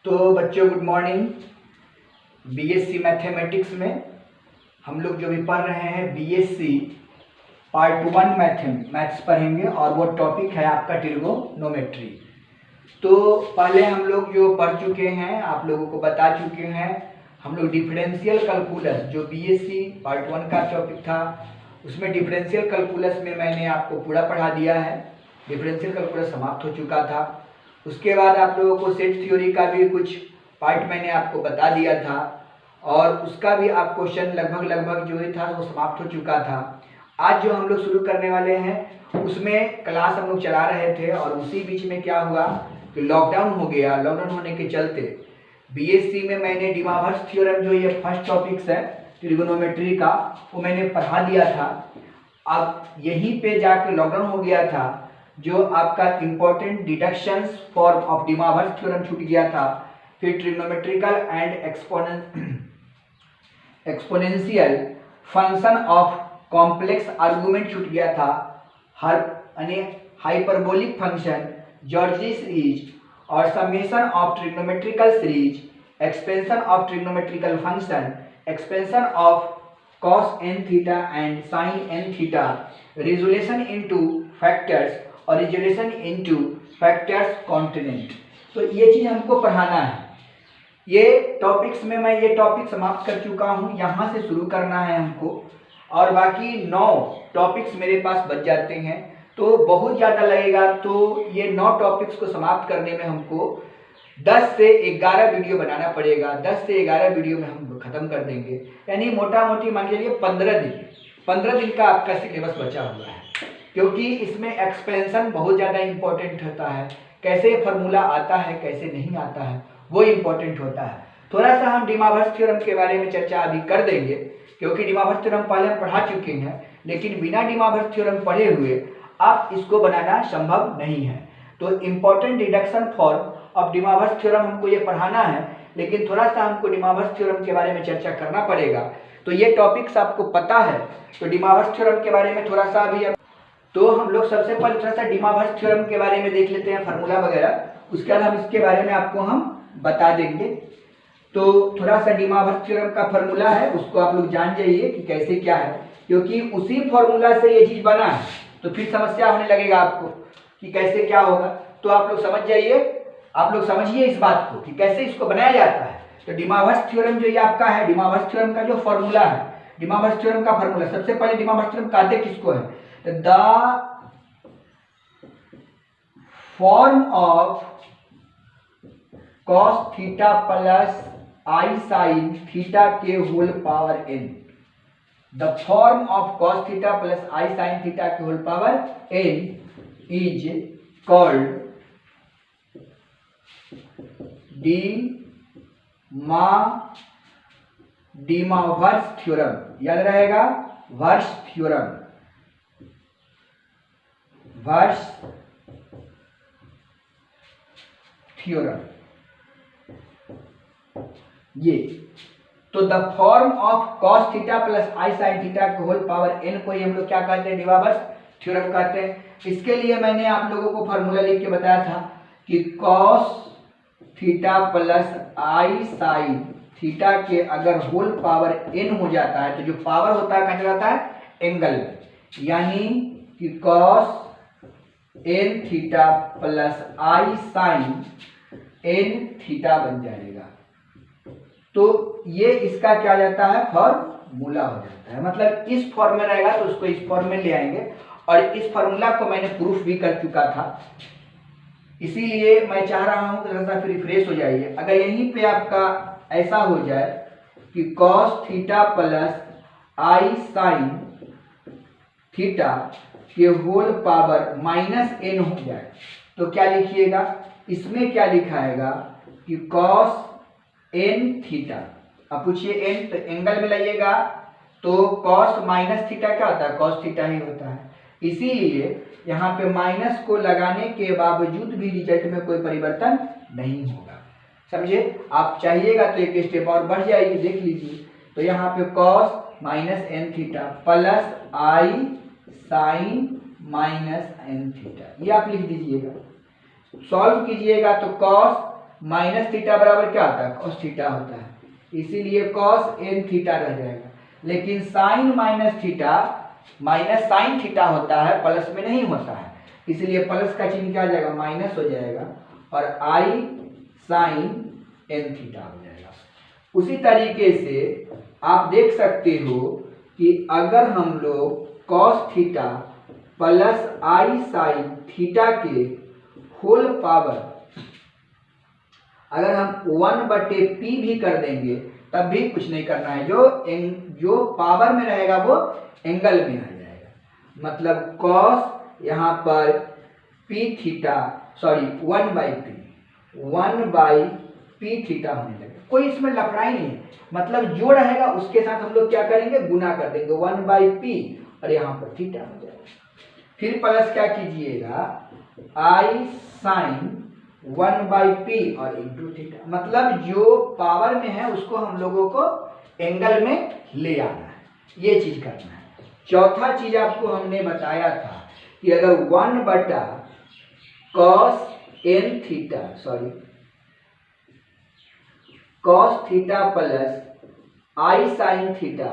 तो बच्चों good morning. BSc mathematics में हम लोग जो भी पढ़ रहे हैं बीएससी पार्ट 1 मैथ्स पढ़ेंगे और वो टॉपिक है आपका ट्रिगोनोमेट्री। तो पहले हम लोग जो पढ़ चुके हैं आप लोगों को बता चुके हैं, हम लोग डिफरेंशियल कैलकुलस जो बीएससी पार्ट 1 का टॉपिक था उसमें डिफरेंशियल कैलकुलस में मैंने आपको पूरा पढ़ा दिया है। डिफरेंशियल कैलकुलस समाप्त हो चुका था। उसके बाद आप लोगों को सेट थ्योरी का भी कुछ पार्ट मैंने आपको बता दिया था और उसका भी आप क्वेश्चन लगभग जो ही था वो समाप्त हो चुका था। आज जो हम लोग शुरू करने वाले हैं उसमें क्लास हम लोग चला रहे थे और उसी बीच में क्या हुआ कि लॉकडाउन हो गया। लॉकडाउन होने के चलते बीएससी में मैंने डिमावर्स थ्योरम जो ये फर्स्ट टॉपिक्स है ट्रिगोनोमेट्री का वो मैंने पढ़ा दिया था। अब यहीं पे जाके लॉकडाउन हो गया था, जो आपका important deductions form of De Moivre's theorem छूट गया था। फिर trigonometrical and exponential function of complex argument छूट गया था। हर यानी हाइपरबोलिक फंक्शन, जॉर्जी सीरीज और summation of trigonometrical series, expansion of trigonometrical function, expansion of cos n theta and sin n theta, resolution into factors और रिजोल्यूशन इनटू फैक्टर्स कॉन्टिनेंट। तो ये चीज हमको पढ़ाना है। ये टॉपिक्स में मैं ये टॉपिक समाप्त कर चुका हूँ, यहाँ से शुरू करना है हमको और बाकी 9 टॉपिक्स मेरे पास बच जाते हैं तो बहुत ज़्यादा लगेगा। तो ये 9 टॉपिक्स को समाप्त करने में हमको 10 से 11 वीडियो बनाना पड़ेगा। 10 से 11 वीडियो में हम खत्म कर देंगे, यानी मोटा मोटी मान के चलिए 15 दिन का आपका सिलेबस बचा हुआ है। क्योंकि इसमें एक्सपेंशन बहुत ज़्यादा इम्पोर्टेंट होता है, कैसे फार्मूला आता है कैसे नहीं आता है वो इम्पोर्टेंट होता है। थोड़ा सा हम डिमावर्स थ्योरम के बारे में चर्चा अभी कर देंगे, क्योंकि डिमावर्स थ्योरम पहले हम पढ़ा चुके हैं, लेकिन बिना डिमावर्स थ्योरम पढ़े हुए आप इसको बनाना संभव नहीं है। तो important deduction form of De Moivre's theorem हमको ये पढ़ाना है, लेकिन थोड़ा सा हमको डिमावर्स थ्योरम के बारे में चर्चा करना पड़ेगा। तो ये टॉपिक्स आपको पता है, तो डिमावर्स थ्योरम के बारे में थोड़ा सा अभी तो हम लोग सबसे पहले थोड़ा सा डिमावर्स थ्योरम के बारे में देख लेते हैं, फार्मूला वगैरह। उसके बाद हम इसके बारे में आपको हम बता देंगे। तो थोड़ा सा डिमावर्स थ्योरम का फार्मूला है, उसको आप लोग जान जाइए कि कैसे क्या है, क्योंकि उसी फार्मूला से ये चीज बना है। तो फिर समस्या होने लगेगा आपको कि कैसे क्या होगा। तो आप लोग समझ जाइए, आप लोग समझिए इस बात को कि कैसे इसको बनाया जाता है। तो डिमावर्स थ्योरम जो ये आपका है, डिमावर्स थ्योरम का जो फॉर्मूला है, डिमावर्स थ्योरम का फॉर्मूला सबसे पहले डिमावर्स थ्योरम कहते किसको है? The form of cos theta plus I sine theta के whole power n। The form of cos theta plus I sine theta के whole power n is called De Moivre's theorem. याद रहेगा, वर्स थ्योरम, वर्स थ्योरम ये। तो the form of cos theta plus I sine theta के whole power n को ही हम लोग क्या कहते हैं? डिमावर्स थ्योरम कहते हैं। इसके लिए मैंने आप लोगों को फॉर्मूला लिख के बताया था कि cos थीटा प्लस आई साइन थीटा के अगर होल पावर n हो जाता है तो जो पावर होता है कहाँ जाता है? एंगल में, यानी कि cos n थीटा प्लस आई साइन n थीटा बन जाएगा। तो ये इसका क्या जाता है? फॉर्मूला हो जाता है। मतलब इस फॉर्म में रहेगा तो उसको इस फॉर्म में ले आएंगे, और इस फॉर्मूला को मैंने प्रूफ भी कर चुका था, इसीलिए मैं चाह रहा हूं कि थोड़ा सा फिर रिफ्रेश हो जाइए। अगर यहीं पे आपका ऐसा हो जाए कि cos थीटा प्लस आई साइन थीटा के होल पावर माइनस n हो जाए तो क्या लिखिएगा? इसमें क्या लिखाएगा कि cos n थीटा। अब पूछिए n तो एंगल में लाइएगा, तो cos माइनस थीटा क्या होता है? cos थीटा ही होता है। इसीलिए यहाँ पे माइनस को लगाने के बावजूद भी रिजल्ट में कोई परिवर्तन नहीं होगा। समझे? आप चाहिएगा तो एक स्टेप और बढ़ जाइए, देख लीजिए। तो यहाँ पे cos minus n theta plus आई साइन माइनस n थीटा, ये आप लिख दीजिएगा। सॉल्व कीजिएगा तो cos माइनस थीटा बराबर क्या होता है, कॉस थीटा होता है, इसीलिए कॉस एन थीटा रह जाएगा। लेकिन sine minus theta minus sine theta होता है, प्लस में नहीं होता है, इसलिए प्लस का चिन्ह क्या हो जाएगा, माइनस हो जाएगा और आई साइन एन थीटा हो जाएगा। उसी तरीके से आप देख सकते हो कि अगर हम लोग कॉस थीटा प्लस आई साइन थीटा के होल पावर अगर हम 1/p भी कर देंगे तब भी कुछ नहीं करना है, जो पावर में रहेगा वो एंगल में आ जाएगा। मतलब कॉस यहाँ पर p theta sorry 1/p theta होने लगेगा, कोई इसमें लफड़ा ही नहीं है। मतलब जो रहेगा उसके साथ हम लोग क्या करेंगे, गुना कर देंगे 1/p और यहाँ पर थीटा हो जाएगा। फिर प्लस क्या कीजिएगा, आई साइन 1/p और इंटू थीटा, मतलब जो पावर में है उसको हम लोगों को एंगल में ले आना है, ये चीज करना है। चौथा चीज आपको हमने बताया था कि अगर 1/cos n theta sorry cos theta plus आई साइन थीटा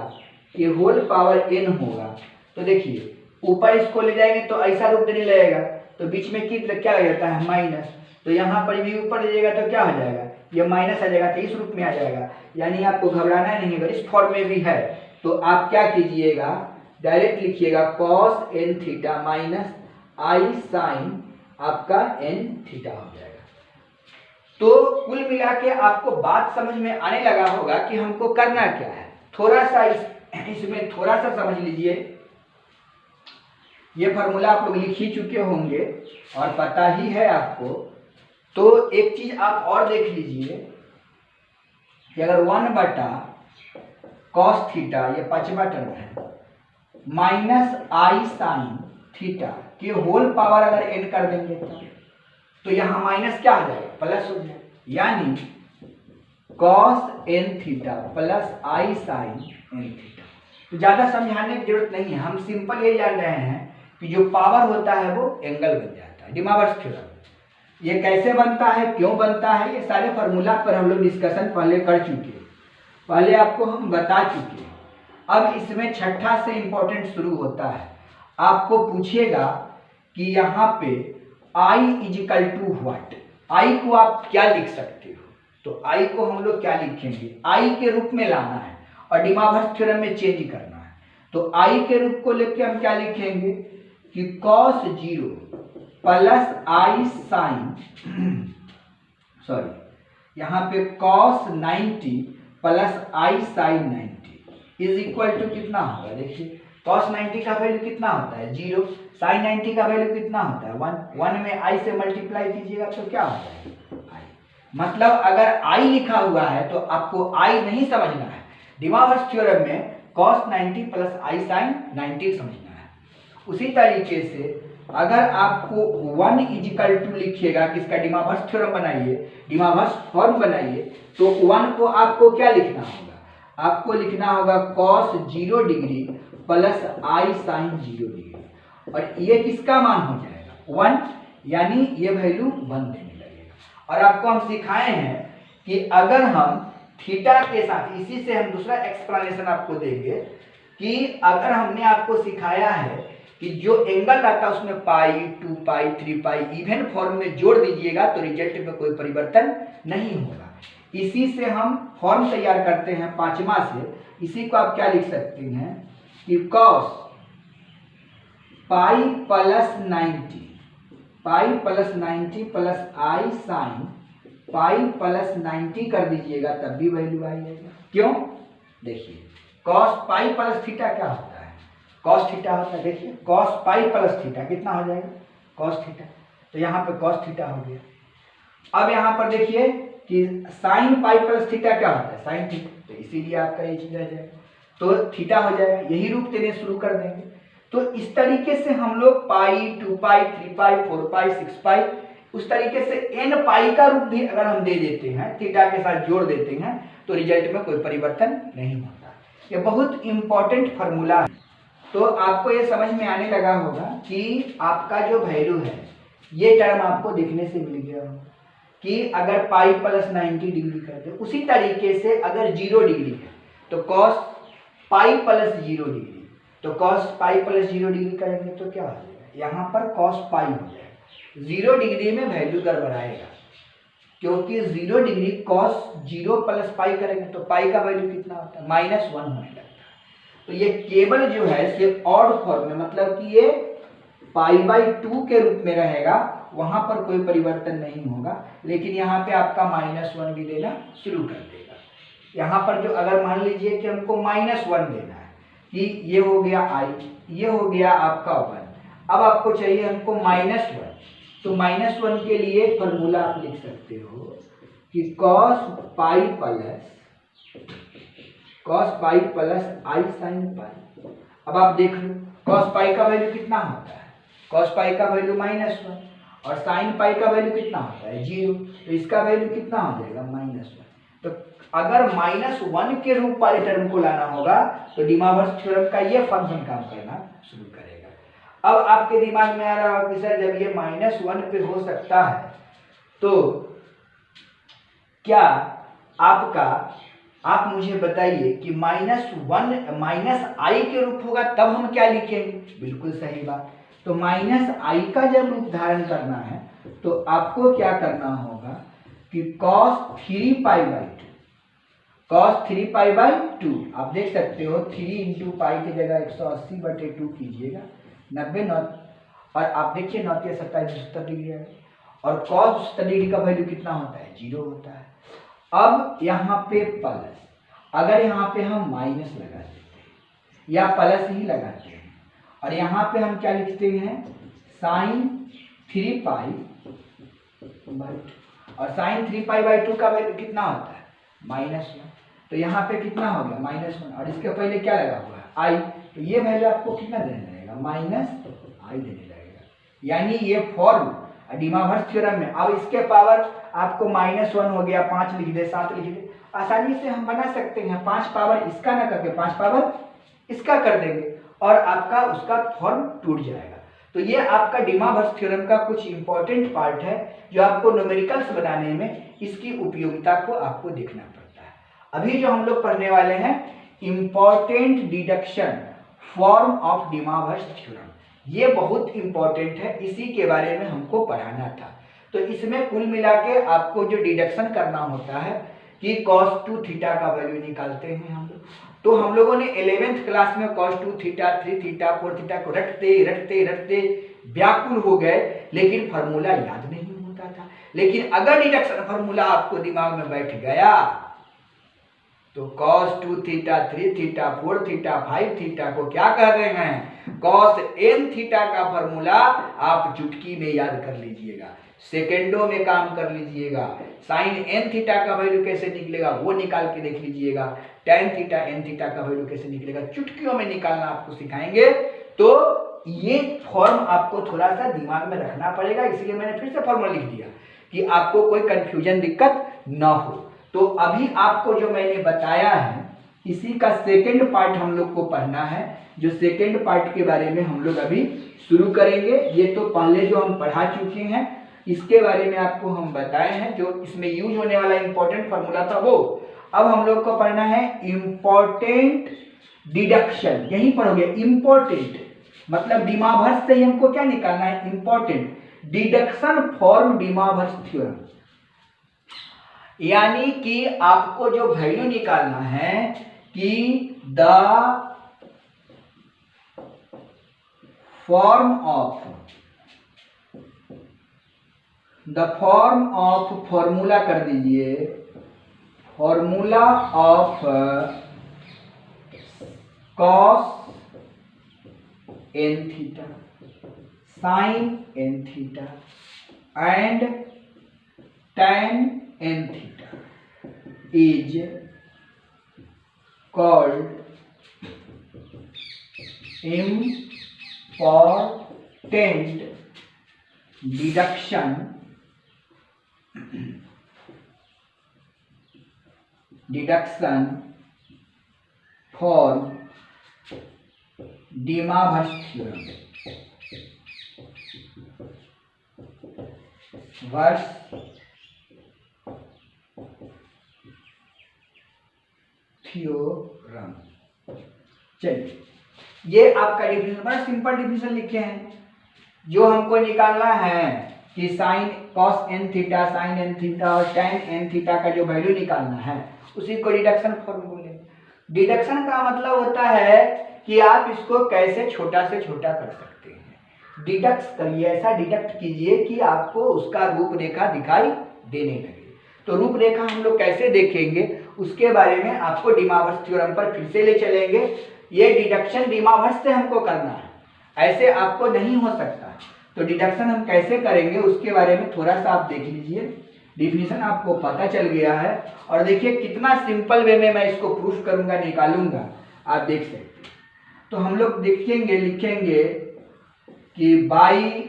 के होल पावर n होगा, तो देखिए ऊपर इसको ले जाएंगे तो ऐसा रूप देने लगेगा, तो बीच में क्या लग जाता है, माइनस, तो यहाँ पर भी ऊपर ले जाएगा तो क्या हो जाएगा, ये माइनस आ जाएगा, तो इस रूप में आ जाएगा। यानी आपको घबराना नहीं है, अगर इस फॉर्म में भी है तो आप क्या कीजिएगा, डायरेक्ट लिखिएगा cos n थीटा माइनस आई साइन आपका n थीटा हो जाएगा। तो कुल मिला के आपको बात समझ में आने लगा होगा कि हमको करना क्या है। थोड़ा सा इसमें थोड़ा सा समझ लीजिए, ये फार्मूला आप लोग लिख ही चुके होंगे और पता ही है आपको। तो एक चीज आप और देख लीजिए कि अगर 1/cos थीटा, ये पांचवा टर्म है, माइनस आई साइन थीटा के होल पावर अगर n कर देंगे तो यहाँ माइनस क्या हो जाएगा, प्लस हो जाएगा। यानी cos n थीटा प्लस आई साइन n थीटा। तो ज्यादा समझाने की जरूरत नहीं है, हम सिंपल ये जान रहे हैं कि जो पावर होता है वो एंगल बन जाता है, डिमावर्स थ्योरम। ये कैसे बनता है, क्यों बनता है, ये सारे फार्मूला पर हम लोग डिस्कशन पहले कर चुके हैं, पहले आपको हम बता चुके हैं। अब इसमें छठा से इंपॉर्टेंट शुरू होता है। आपको पूछेगा कि यहाँ पे I इजिकल टू व्हाट, आई को आप क्या लिख सकते हो, तो आई को हम लोग क्या लिखेंगे, आई के रूप में लाना है और डिमावर्स थ्योरम में चेंज करना है। तो आई के रूप को लेके हम क्या लिखेंगे कि cos 0 प्लस आई साइन सॉरी यहाँ पे cos 90 plus I sine 90 is equal to कितना होगा, देखिए cos 90 का वैल्यू कितना होता है 0, साइन 90 का वैल्यू कितना होता है 1 में आई से मल्टीप्लाई कीजिएगा तो क्या होता है आई। मतलब अगर आई लिखा हुआ है तो आपको आई नहीं समझना है, डिमावर्स थ्योरम में cos 90 प्लस आई साइन 90 समझना है। उसी तरीके से अगर आपको 1 इजिकल टू लिखिएगा, किसका, डिमावर्स थ्योरम बनाइए, डिमावर्स फॉर्म बनाइए, तो 1 को आपको क्या लिखना होगा, आपको लिखना होगा cos 0 डिग्री प्लस आई साइन 0 डिग्री, और ये किसका मान हो जाएगा 1, यानी ये वैल्यू 1 देने लगेगा। और आपको हम सिखाए हैं कि अगर हम थीटा के साथ, इसी से हम दूसरा एक्सप्लेनेशन आपको देंगे कि अगर हमने आपको सिखाया है कि जो एंगल रहता है उसमें पाई 2 पाई 3 पाई इवन फॉर्म में जोड़ दीजिएगा तो रिजल्ट में कोई परिवर्तन नहीं होगा। इसी से हम फॉर्म तैयार करते हैं पांचवा से, इसी को आप क्या लिख सकते हैं कि cos पाई प्लस 90 प्लस आई साइन पाई प्लस 90 कर दीजिएगा तब भी वैल्यू आ जाएगा। क्यों, देखिए cos पाई प्लस थीटा क्या होता है, cos थीटा होता है, देखिए cos पाई प्लस थीटा कितना हो जाएगा cos थीटा, तो यहाँ पे cos थीटा हो गया। अब यहाँ पर देखिए कि साइन पाई प्लस थीटा क्या होता है साइन थीटा, तो इसीलिए आपका ये चीज रह जाएगा, तो थीटा हो जाएगा, यही रूप देने शुरू कर देंगे। तो इस तरीके से हम लोग पाई 2 पाई 3 पाई 4 पाई 6 पाई उस तरीके से n पाई का रूप भी अगर हम दे देते हैं, थीटा के साथ जोड़ देते हैं, तो रिजल्ट में कोई परिवर्तन नहीं होता। ये बहुत इंपॉर्टेंट फार्मूला है। तो आपको ये समझ में आने लगा होगा कि आपका जो वैल्यू है ये टर्म आपको देखने से मिल गया होगा। कि अगर पाई प्लस 90 डिग्री कर दे, उसी तरीके से अगर 0 डिग्री है तो कॉस पाई प्लस 0 डिग्री, तो कॉस पाई प्लस 0 डिग्री करेंगे तो क्या हो जाएगा, यहाँ पर कॉस पाई हो जाएगा। 0 डिग्री में वैल्यू गड़बड़ाएगा, क्योंकि 0 डिग्री कॉस 0 प्लस पाई करेंगे तो पाई का वैल्यू कितना होता है, -1 होने लगता है। तो ये केवल जो है सिर्फ ऑड फॉर्म में, मतलब कि ये पाई/2 के रूप में रहेगा, वहां पर कोई परिवर्तन नहीं होगा, लेकिन यहाँ पे आपका -1 भी देना शुरू कर देगा। यहाँ पर जो अगर मान लीजिए कि हमको -1 देना है कि ये हो गया i, ये हो गया आपका 1, अब आपको चाहिए हमको -1, तो -1 के लिए फॉर्मूला आप लिख सकते हो कि cos pi plus i sin पाई। अब आप देख लो cos पाई का वैल्यू कितना होता है, cos पाई का वैल्यू -1 और sin पाई का वैल्यू कितना होता है 0, तो इसका वैल्यू कितना हो जाएगा -1। तो अगर -1 के रूप वाले टर्म को लाना होगा तो डिमावर्स थ्योरम का ये फंक्शन काम करना शुरू करेगा। अब आपके दिमाग में आ रहा होगा कि सर जब ये -1 पे हो सकता है तो क्या आप मुझे बताइए कि -i के रूप होगा तब हम क्या लिखेंगे, बिल्कुल सही बात। तो -i का जब रूप धारण करना है तो आपको क्या करना होगा कि cos 3π/2 आप देख सकते हो 3 × पाई की जगह 180/2 कीजिएगा, 90 9 और आप देखिए 9 के 27 डिग्री है, और cos 70 डिग्री का वैल्यू कितना होता है 0 होता है। अब यहाँ पे प्लस, अगर यहाँ पे हम माइनस लगा देते हैं या प्लस ही लगाते हैं, और यहाँ पे हम क्या लिखते हैं sin 3π/2, और sin 3π/2 का वैल्यू कितना होता है -1, तो यहाँ पे कितना हो गया -1, और इसके पहले क्या लगा हुआ है i, तो ये वैल्यू आपको कितना देने लगेगा -i देने लगेगा। यानी ये फॉर्म डिमावर्स थ्योरम में, अब इसके पावर आपको -1 हो गया, 5 लिख दे 7 लिख दे, आसानी से हम बना सकते हैं, 5 पावर इसका ना करके 5 पावर इसका कर देंगे और आपका उसका फॉर्म टूट जाएगा। तो ये आपका डिमावर्स थ्योरम का कुछ इंपॉर्टेंट पार्ट है जो आपको न्यूमेरिकल्स बनाने में इसकी उपयोगिता को आपको देखना पड़ता है। अभी जो हम लोग पढ़ने वाले हैं important deduction form of De Moivre's theorem, ये बहुत इंपॉर्टेंट है, इसी के बारे में हमको पढ़ाना था। तो इसमें कुल मिला के आपको जो डिडक्शन करना होता है कि cos 2 थीटा का वैल्यू निकालते हैं हम लोग, तो हम लोगों ने 11th क्लास में cos 2 थीटा 3 थीटा 4 थीटा को रटते व्याकुल हो गए, लेकिन फार्मूला याद नहीं होता था। लेकिन अगर डिडक्शन फार्मूला आपको दिमाग में बैठ गया तो cos 2 theta 3 theta 4 theta 5 theta को क्या कह रहे हैं, cos n थीटा का फार्मूला आप चुटकी में याद कर लीजिएगा, सेकेंडों में काम कर लीजिएगा। sin n थीटा का वैल्यू कैसे निकलेगा वो निकाल के देख लीजिएगा, tan थीटा n थीटा का वैल्यू कैसे निकलेगा, चुटकियों में निकालना आपको सिखाएंगे। तो ये फॉर्म आपको थोड़ा सा दिमाग में रखना पड़ेगा, इसलिए मैंने फिर से फॉर्मूला लिख दिया कि आपको कोई कंफ्यूजन दिक्कत ना हो। तो अभी आपको जो मैंने बताया है इसी का सेकंड पार्ट हम लोग को पढ़ना है, जो सेकंड पार्ट के बारे में हम लोग अभी शुरू करेंगे। ये तो पहले जो हम पढ़ा चुके हैं इसके बारे में आपको हम बताए हैं, जो इसमें यूज होने वाला इंपॉर्टेंट फॉर्मूला था वो। अब हम लोग को पढ़ना है इंपॉर्टेंट डिडक्शन, यही पढ़ोगे इंपॉर्टेंट मतलब डिमावर्स से ही हमको क्या निकालना है, इंपॉर्टेंट डिडक्शन फॉर्म डिमावर्स थ्योरम, यानी कि आपको जो वैल्यू निकालना है कि द फॉर्म ऑफ फॉर्मूला कर दीजिए, formula of cos n theta sin n थीटा and tan n theta is called important deduction for De Moivre's theorem. वर्स थ्योरम। चलिए, ये आपका डिफिनेशन, बड़ा सिंपल डिफिनेशन लिखे हैं। जो हमको निकालना है कि sine cos N theta, sine N theta और टेन एन थीटा का जो वैल्यू निकालना है, उसी को डिडक्शन फॉर्मूले। डिडक्शन का मतलब होता है कि आप इसको कैसे छोटा से छोटा कर सकते हैं। डिडक्ट करिए, ऐसा डिडक्ट कीजिए कि आपको उसका रूपरेखा दिखाई देने लगे। तो रूपरेखा हम लोग कैसे देखेंगे, उसके बारे में आपको डिमावर्स थ्योरम पर फिर से ले चलेंगे। ये डिडक्शन डिमावर्स से हमको करना है, ऐसे आपको नहीं हो सकता। तो डिडक्शन हम कैसे करेंगे उसके बारे में थोड़ा सा आप देख लीजिए। डिफिनीशन आपको पता चल गया है, और देखिए कितना सिंपल वे में मैं इसको प्रूफ करूंगा, निकालूंगा, आप देख सकते हैं। तो हम लोग देखेंगे, लिखेंगे कि बाई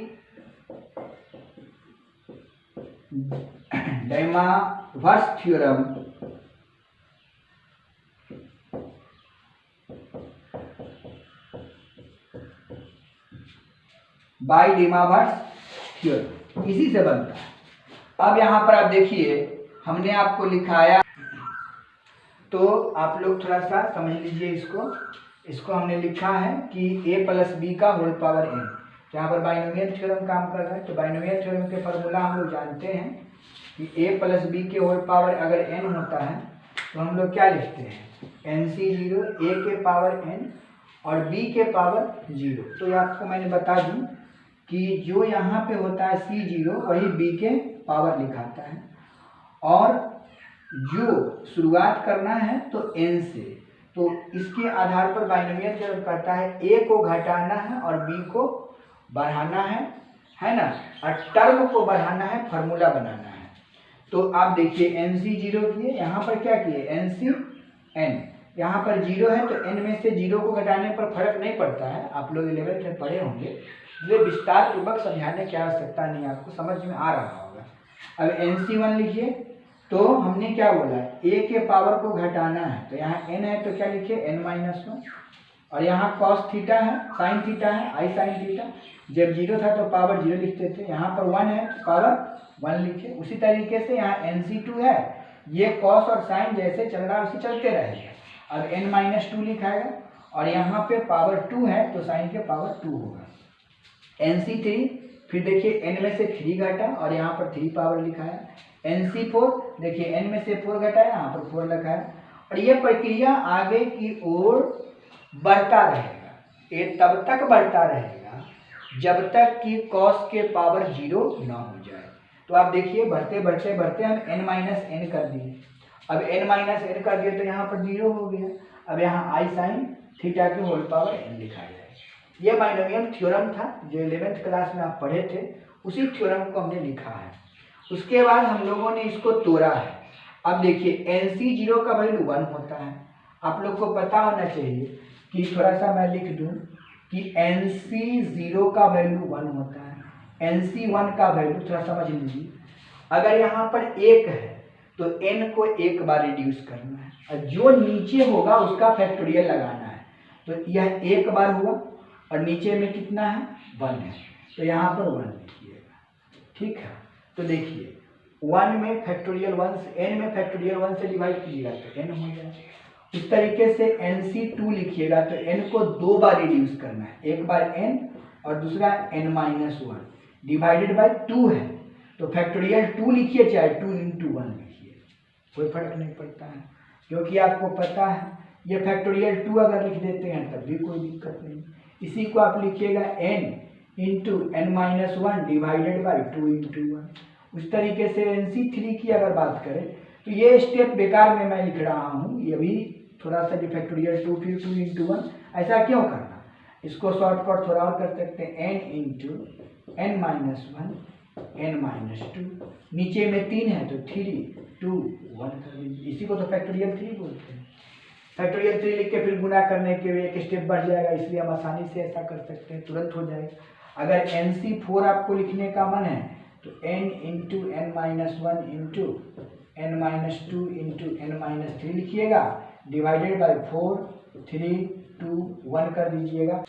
डिमावर्स थ्योरम बाई डिमावर्स थ्योरम इसी से बनता है। अब यहाँ पर आप देखिए, हमने आपको लिखाया, तो आप लोग थोड़ा सा समझ लीजिए इसको हमने लिखा है कि a प्लस बी का होल पावर n। यहाँ पर बाइनोमियल थ्योरम काम कर रहा है। तो बाइनोमियल थ्योरम के फॉर्मूला हम लोग जानते हैं कि a प्लस बी के होल पावर अगर n होता है तो हम लोग क्या लिखते हैं, NC0, a के पावर n और b के पावर 0। तो ये आपको मैंने बता दूं कि जो यहाँ पे होता है C0 वही b के पावर लिखाता है, और जो शुरुआत करना है तो n से। तो इसके आधार पर बाइनोमियल थ्योरम कहता है a को घटाना है और b को बढ़ाना है ना, और टर्म को बढ़ाना है, फार्मूला बनाना है। तो आप देखिए NC0 किए, यहाँ पर क्या किए NCn, यहाँ पर 0 है तो n में से 0 को घटाने पर फर्क नहीं पड़ता है। आप लोग 11th में पढ़े होंगे, इसलिए विस्तार पूर्वक समझाने की आवश्यकता नहीं, आपको समझ में आ रहा होगा। अब NC1 लिखिए, तो हमने क्या बोला, a के पावर को घटाना है, तो यहाँ n है तो क्या लिखिए n-1, और यहाँ cos थीटा है, sin थीटा है, i sin थीटा। जब 0 था तो पावर 0 लिखते थे, यहाँ पर 1 है तो पावर 1 लिखे। उसी तरीके से यहाँ NC2 है, ये cos और sin जैसे चल रहा है उसे चलते रहेगा। अब n-2 लिखाएगा, और यहाँ पे पावर 2 है तो sin के पावर 2 होगा। NC3, फिर देखिए n में से 3 घटा और यहाँ पर 3 पावर लिखा है। NC4, देखिए n में से 4 घटा है, यहाँ पर 4 लिखा है। और ये प्रक्रिया आगे की ओर बढ़ता रहेगा। ये तब तक बढ़ता रहेगा जब तक कि cos के पावर 0 ना हो जाए। तो आप देखिए बढ़ते बढ़ते बढ़ते हम n-n कर दिए। अब n-n कर दिए तो यहाँ पर 0 हो गया। अब यहाँ i sin थीटा के होल पावर n लिखा जाए। ये बाइनोमियल थ्योरम था जो 11th क्लास में आप पढ़े थे, उसी थ्योरम को हमने लिखा है। उसके बाद हम लोगों ने इसको तोड़ा है। अब देखिए NC0 का वैल्यू 1 होता है। आप लोग को पता होना चाहिए कि थोड़ा सा मैं लिख दूं कि NC0 का वैल्यू 1 होता है। NC1 का वैल्यू थोड़ा समझ लीजिए, अगर यहाँ पर 1 है तो n को एक बार रिड्यूस करना है, और जो नीचे होगा उसका फैक्टोरियल लगाना है। तो यह एक बार हुआ, और नीचे में कितना है 1 है, तो यहाँ पर 1 लिखिएगा, ठीक है। तो देखिए 1 में फैक्टोरियल 1 से n में फैक्टोरियल 1 से डिवाइड कीजिएगा तो n हो जाएगा। इस तरीके से NC2 लिखिएगा तो n को 2 बार रिड्यूस करना है, एक बार n और दूसरा n-1 डिवाइडेड बाय 2 है, तो फैक्टोरियल 2 लिखिए चाहे 2 × 1 लिखिए, कोई फर्क नहीं पड़ता है, क्योंकि आपको पता है ये फैक्टोरियल 2 अगर लिख देते हैं तब भी कोई दिक्कत नहीं। इसी को आप लिखिएगा n × n-1 डिवाइडेड बाय 2 × 1। उस तरीके से NC3 की अगर बात करें तो ये स्टेप बेकार में मैं लिख रहा हूँ, ये भी थोड़ा सा फैक्टोरियल 2 फिर 2 × 1, ऐसा क्यों करना। इसको शॉर्टकट थोड़ा और कर सकते हैं, n × n-1 n-2, नीचे में 3 है तो 3 2 1 कर लीजिए, इसी को तो फैक्टोरियल 3 बोलते हैं। फैक्टोरियल 3 लिख के फिर गुना करने के लिए एक स्टेप बढ़ जाएगा, इसलिए हम आसानी से ऐसा कर सकते हैं, तुरंत हो जाएगा। अगर NC4 आपको लिखने का मन है तो n × n-1 × n-2 × n-3 लिखिएगा, डिवाइडेड बाय 4 3 2 1 कर दीजिएगा।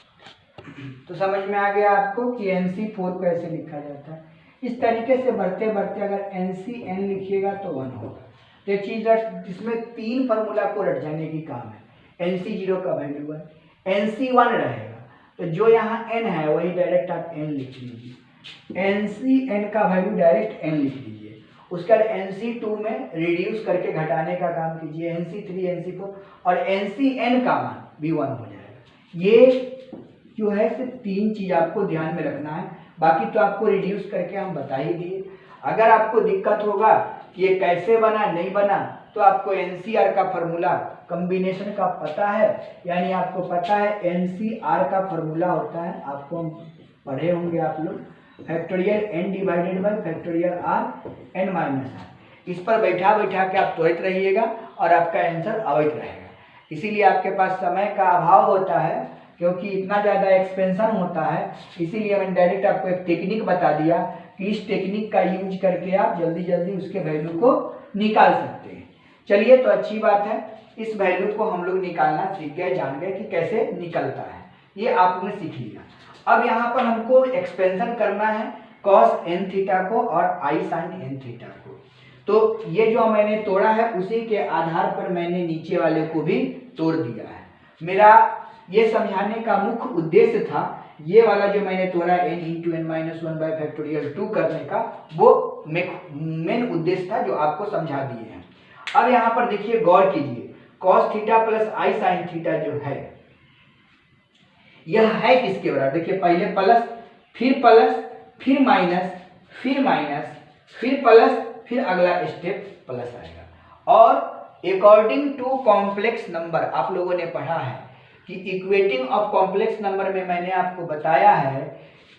तो समझ में आ गया आपको कि NC4 को ऐसे लिखा जाता है। इस तरीके से बढ़ते बढ़ते अगर NCn लिखिएगा तो 1 होगा, तो ये चीज इसमें 3 फार्मूला को रट जाने की काम है। NC0 का वैल्यू 1, NC1 रहेगा, तो जो यहाँ n है वही डायरेक्ट आप n लिख लीजिए, NCn का वैल्यू डायरेक्ट n लिख लीजिए। उसके बाद NC2 में रिड्यूस करके घटाने का काम कीजिए, NC3 NC4 और NCn का मान भी 1 हो जाएगा। ये जो है सिर्फ 3 चीज आपको ध्यान में रखना है, बाकी तो आपको रिड्यूस करके हम बता ही दिए। अगर आपको दिक्कत होगा कि ये कैसे बना नहीं बना, तो आपको NCR का फॉर्मूला कॉम्बिनेशन का पता है, यानी आपको पता है NCR का फॉर्मूला होता है, आपको हम पढ़े होंगे आप लोग, factorial n divided by factorial r n minus r। इस पर बैठा बैठा के आप त्वरित रहिएगा और आपका आंसर अवैध रहेगा। इसीलिए आपके पास समय का अभाव होता है, क्योंकि इतना ज़्यादा एक्सपेंशन होता है, इसीलिए मैंने डायरेक्ट आपको एक टेक्निक बता दिया कि इस टेक्निक का यूज करके आप जल्दी जल्दी उसके वैल्यू को निकाल सकते हैं। चलिए, तो अच्छी बात है, इस वैल्यू को हम लोग निकालना सीख गए, जान गए कि कैसे निकलता है, ये आपने सीख लिया। अब यहाँ पर हमको एक्सपेंशन करना है cos n थीटा को और I sin n थीटा को। तो ये जो मैंने तोड़ा है उसी के आधार पर मैंने नीचे वाले को भी तोड़ दिया है। मेरा ये समझाने का मुख्य उद्देश्य था, ये वाला जो मैंने तोड़ा n into n minus 1 by factorial 2 करने का, वो मेन उद्देश्य था जो आपको समझा दिए हैं। अब यहाँ पर देखिए, गौर कीजिए, cos theta plus I sin theta जो है, यह है किसके बराबर? देखिए, पहले प्लस, फिर माइनस, फिर माइनस, फिर प्लस, फिर अगला स्टेप प्लस आएगा। और अकॉर्डिंग टू कॉम्प्लेक्स नंबर आप लोगों ने पढ़ा है कि इक्वेटिंग ऑफ कॉम्प्लेक्स नंबर में मैंने आपको बताया है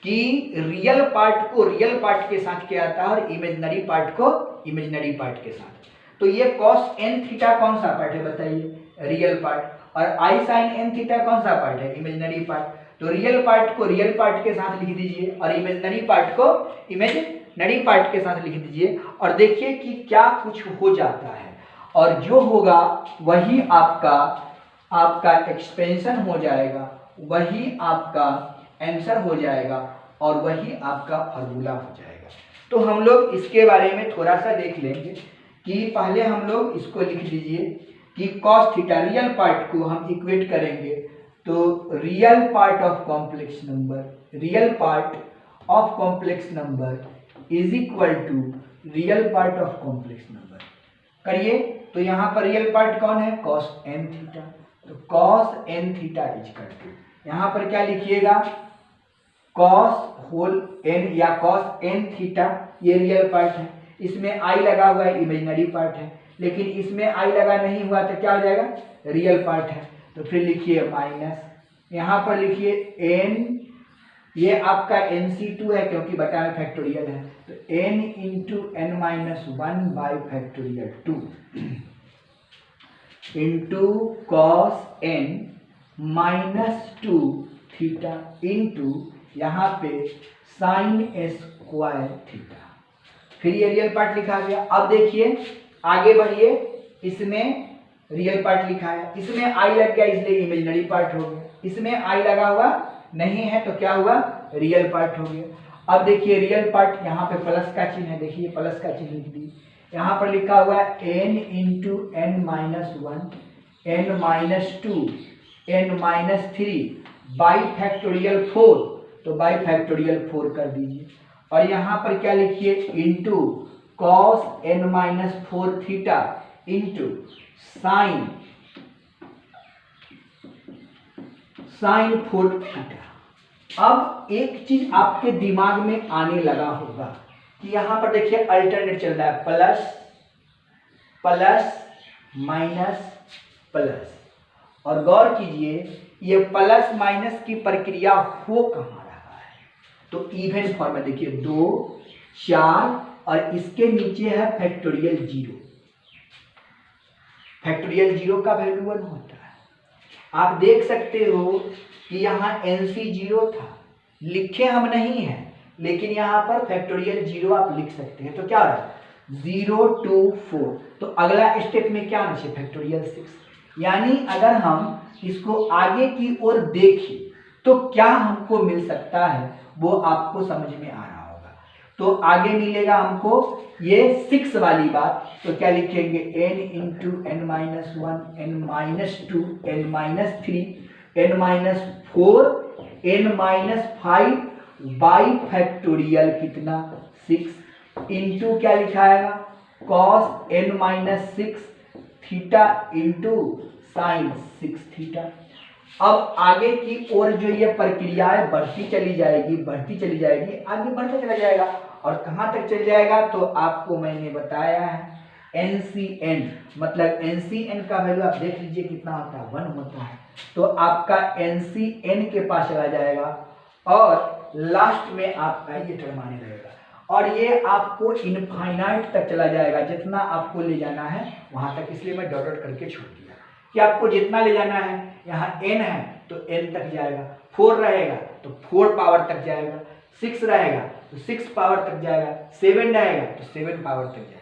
कि रियल पार्ट को रियल पार्ट के साथ क्या आता है और इमेजिनरी पार्ट को इमेजिनरी पार्ट के साथ। तो ये cos n थीटा कौन सा पार्ट है बताइए? Real part. और I sin n थीटा कौन सा पार्ट है? Imaginary part. तो रियल पार्ट को रियल पार्ट के साथ लिख दीजिए और इमेजिनरी पार्ट को इमेजिनरी पार्ट के साथ लिख दीजिए, और देखिए कि क्या कुछ हो जाता है, और जो होगा वही आपका एक्सपेंशन हो जाएगा, वही आपका आंसर हो जाएगा, और वही आपका फार्मूला हो जाएगा। तो हम लोग इसके बारे में थोड़ा सा देख लेंगे कि पहले हम लोग इसको लिख दीजिए कि cos थीटा, रियल पार्ट को हम इक्वेट करेंगे, तो real part of complex number is equal to real part of complex number करिए। तो यहाँ पर रियल पार्ट कौन है? cos n theta. तो cos n theta is equal to, यहाँ पर क्या लिखिएगा? cos होल n या cos n थीटा, ये रियल पार्ट है, इसमें I लगा हुआ है, इमेजिनरी पार्ट है, लेकिन इसमें I लगा नहीं हुआ तो क्या हो जाएगा? रियल पार्ट है। तो फिर लिखिए माइनस, यहाँ पर लिखिए n, ये आपका NC2 है क्योंकि बटा में फैक्टोरियल है, तो n into n minus 1 by factorial 2 into cos n minus 2 theta into यहाँ पे साइन स्क्वायर थीटा। फिर ये रियल पार्ट लिखा गया। अब देखिए, आगे बढ़िए, इसमें रियल पार्ट लिखा है, इसमें I लग गया इसलिए इमेजिनरी पार्ट हो गया, इसमें I लगा हुआ नहीं है तो क्या हुआ? रियल पार्ट हो गया। अब देखिए, रियल पार्ट, यहाँ पे प्लस का चिन्ह है, देखिए प्लस का चिन्ह लिख दी, यहाँ पर लिखा हुआ है n into n minus 1, n minus 2, n minus 3 by factorial 4, तो बाई फैक्टोरियल 4 कर दीजिए। और यहाँ पर क्या लिखिए? Into cos n minus 4 theta into sign 4 theta. अब एक चीज आपके दिमाग में आने लगा होगा कि यहाँ पर देखिए अल्टरनेट चल रहा है, प्लस प्लस माइनस प्लस, और गौर कीजिए ये प्लस माइनस की प्रक्रिया हो कहाँ रहा है? तो इवन फॉर्म में देखिए 2, 4 और इसके नीचे है फैक्टोरियल 0। फैक्टोरियल 0 का वैल्यू 1 होता है। आप देख सकते हो कि यहाँ NC0 था, लिखे हम नहीं हैं, लेकिन यहाँ पर फैक्टोरियल 0 आप लिख सकते हैं। तो क्या है? 0 2 4, तो अगला स्टेप में क्या आना चाहिए? फैक्टोरियल 6। यानी अगर हम इसको आगे की ओर देखें तो क्या हमको मिल सकता है वो आपको समझ में आ रहा होगा। तो आगे मिलेगा हमको ये 6 वाली बात, तो क्या लिखेंगे n into n minus 1 n minus 2 n minus 3 n minus 4 n minus 5 by factorial कितना 6 इंटू क्या लिखाएगा cos n minus 6 theta into sine 6 theta. अब आगे की ओर जो ये प्रक्रियाएं बढ़ती चली जाएगी आगे बढ़ता चला जाएगा और कहाँ तक चल जाएगा, तो आपको मैंने बताया है NCN, मतलब NCN का वैल्यू आप देख लीजिए कितना होता है 1 होता है, तो आपका NCN के पास चला जाएगा और लास्ट में आपका ये टर्म आने लगेगा और ये आपको इनफाइनाइट तक चला जाएगा, जितना आपको ले जाना है वहां तक, इसलिए मैं डॉट डॉट करके छोड़ दिया कि आपको जितना ले जाना है, यहाँ n है तो n तक जाएगा, 4 रहेगा तो 4 पावर तक जाएगा, 6 रहेगा तो 6 पावर तक जाएगा, 7 रहेगा तो 7 पावर तक जाएगा,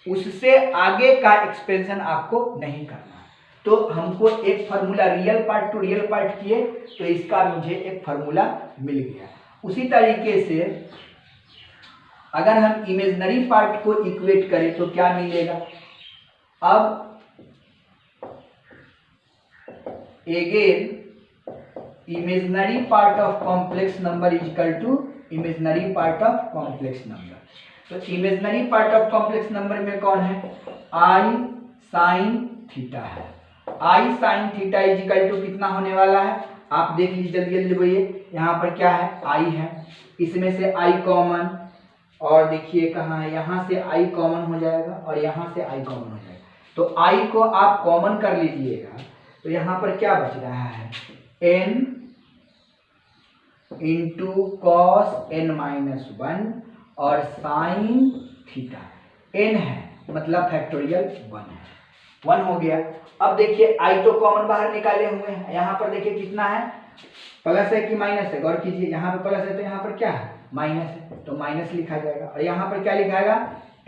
उससे आगे का एक्सपेंशन आपको नहीं करना है। तो हमको एक formula real part two real part किए तो इसका मुझे एक फार्मूला मिल गया। उसी तरीके से अगर हम इमेजिनरी पार्ट को इक्वेट करें तो क्या मिलेगा, अब again imaginary part of complex number is equal to imaginary part of complex number। तो imaginary part of complex number में कौन है, i sin थीटा है, i sin theta is equal to कितना होने वाला है, आप देख लीजिए जल्दी जल्दी बोलिए, यहाँ पर क्या है i है, इसमें से i कॉमन और देखिए कहाँ है, यहाँ से i कॉमन हो जाएगा और यहाँ से i कॉमन हो जाएगा, तो i को आप कॉमन कर लीजिएगा तो यहाँ पर क्या बच रहा है n into cos n minus 1 और साइन थीटा, n है मतलब फैक्टोरियल 1 है, 1 हो गया। अब देखिए i तो कॉमन बाहर निकाले हुए हैं, यहाँ पर देखिए कितना है प्लस है कि माइनस है, गौर कीजिए यहाँ पर प्लस है तो यहाँ पर क्या है माइनस है, तो माइनस लिखा जाएगा और यहाँ पर क्या लिखाएगा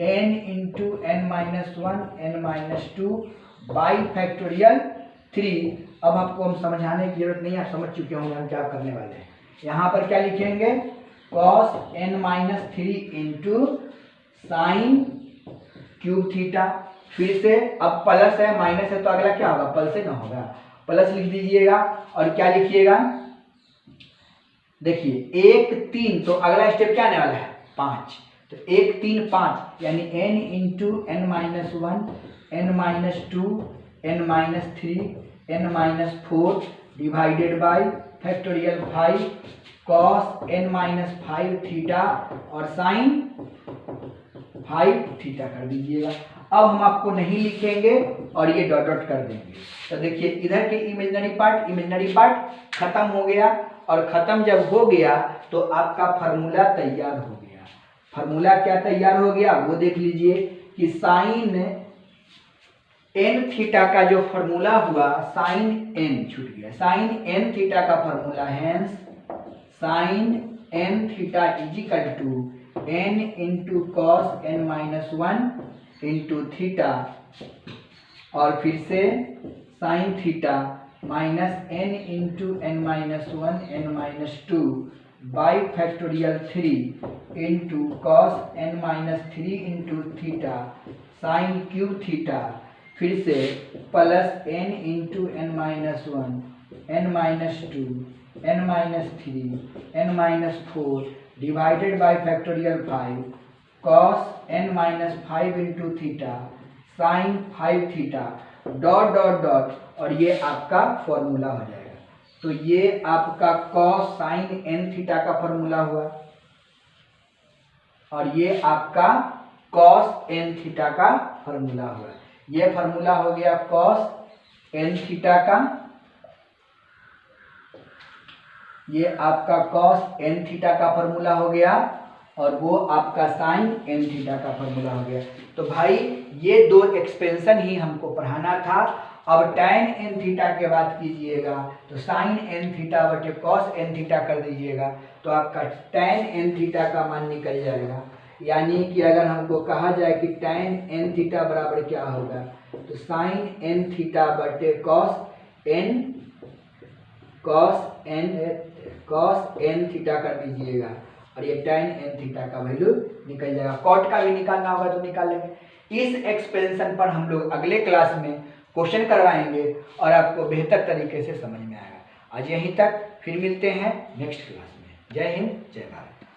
n into n minus 1 n minus 2 by factorial 3। अब आपको हम समझाने की जरूरत नहीं है, आप समझ चुके होंगे हम क्या करने वाले हैं। यहाँ पर क्या लिखेंगे cos n minus 3 into sine cube theta, फिर से अब प्लस है माइनस है तो अगला क्या होगा प्लस से ना होगा, प्लस लिख दीजिएगा और क्या लिखिएगा, देखिए 1 3 तो अगला स्टेप क्या आने वाला है 5, तो 1 3 5 यानी n into n minus 1 n minus 2 n minus 3 n minus 4 divided by factorial 5 cos n minus 5 theta और साइन 5 थीटा कर दीजिएगा। अब हम आपको नहीं लिखेंगे और ये डॉट डॉट कर देंगे, तो देखिए इधर के इमेजिनरी पार्ट खत्म हो गया और खत्म जब हो गया तो आपका फार्मूला तैयार हो गया। फार्मूला क्या तैयार हो गया वो देख लीजिए कि साइन n थीटा का जो फार्मूला हुआ साइन n छूट गया, साइन n थीटा का फार्मूला है sine n theta is equal to n into cos n minus 1 into theta और फिर से sine theta minus n into n minus 1 n minus 2 by factorial 3 into cos n minus 3 into theta sine cube theta, फिर से plus n into n minus 1 n minus 2 n minus 3 n minus 4 divided by factorial 5 cos n minus 5 into theta sign 5 theta dot dot dot और ये आपका formula हो जाएगा। तो ये आपका कॉस साइन n थीटा का फॉर्मूला हुआ और ये आपका कॉस n थीटा का फॉर्मूला हुआ, ये फार्मूला हो गया कॉस n थीटा का, ये आपका कॉस n थीटा का फार्मूला हो गया और वो आपका साइन n थीटा का फार्मूला हो गया। तो भाई ये दो एक्सपेंशन ही हमको पढ़ाना था। अब tan n थीटा के बात कीजिएगा तो साइन n थीटा बटे कॉस n थीटा कर दीजिएगा तो आपका tan n थीटा का मान निकल जाएगा। यानी कि अगर हमको कहा जाए कि tan n थीटा बराबर क्या होगा तो साइन n थीटा बटे कॉस n थीटा कर दीजिएगा और ये tan n थीटा का वैल्यू निकल जाएगा। कॉट का भी निकालना होगा तो निकाल लेंगे। इस एक्सपेंशन पर हम लोग अगले क्लास में क्वेश्चन करवाएंगे और आपको बेहतर तरीके से समझ में आएगा। आज यहीं तक, फिर मिलते हैं नेक्स्ट क्लास में। जय हिंद, जय भारत।